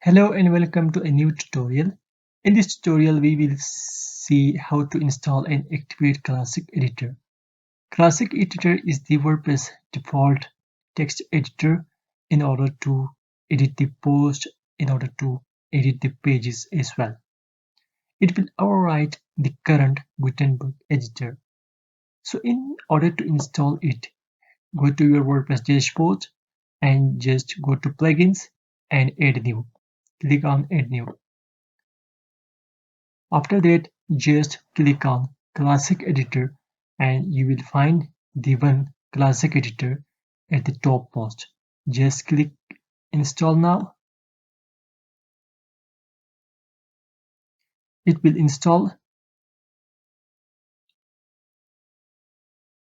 Hello and welcome to a new tutorial. In this tutorial we will see how to install and activate Classic Editor. Classic Editor is the WordPress default text editor in order to edit the post, in order to edit the pages as well. It will override the current Gutenberg editor. So in order to install it, go to your WordPress dashboard and just go to plugins and add new. Click on add new. After that, just click on Classic Editor and you will find the one Classic Editor at the top most. Just click Install now. It will install.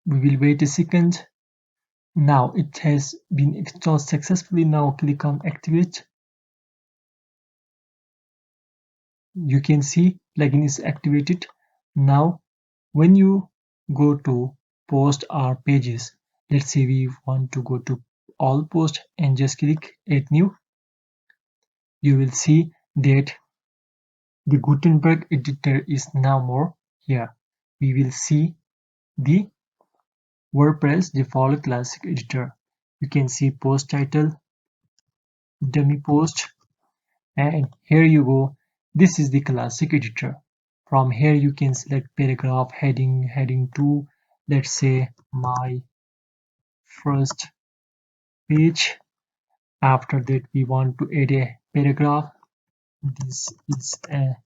We will wait a second. Now it has been installed successfully. Now click on Activate. You can see plugin is activated. Now when you go to post our pages, let's say we want to go to all posts and just click add new, you will see that the Gutenberg editor is now more here. We will see the WordPress default classic editor. You can see post title, dummy post, and here you go. This is the classic editor. From here you can select paragraph, heading 2, let's say my first page. After that we want to add a paragraph. This is a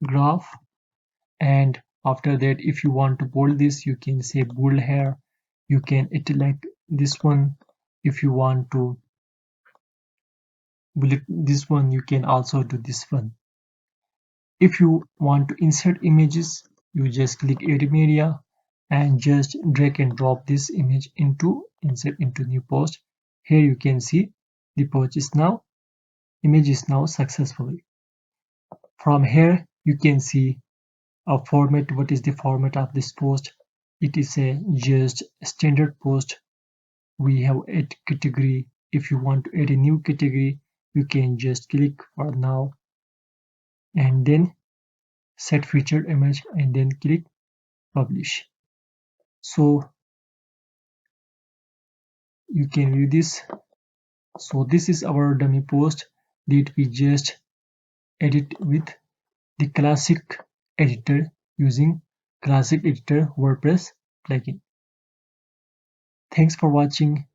paragraph, and after that if you want to bold this, you can say bold here. You can italic this one. If you want to bullet this one, you can also do this one. If you want to insert images, you just click add media and just drag and drop this image into insert into new post. Here you can see the post is now, image is now successfully. From here you can see a format. What is the format of this post? It is a just standard post. We have add category. If you want to add a new category, you can just click for now and then set featured image and then click publish. So you can view this. So this is our dummy post that we just edit with the classic editor using classic editor WordPress plugin. Thanks for watching.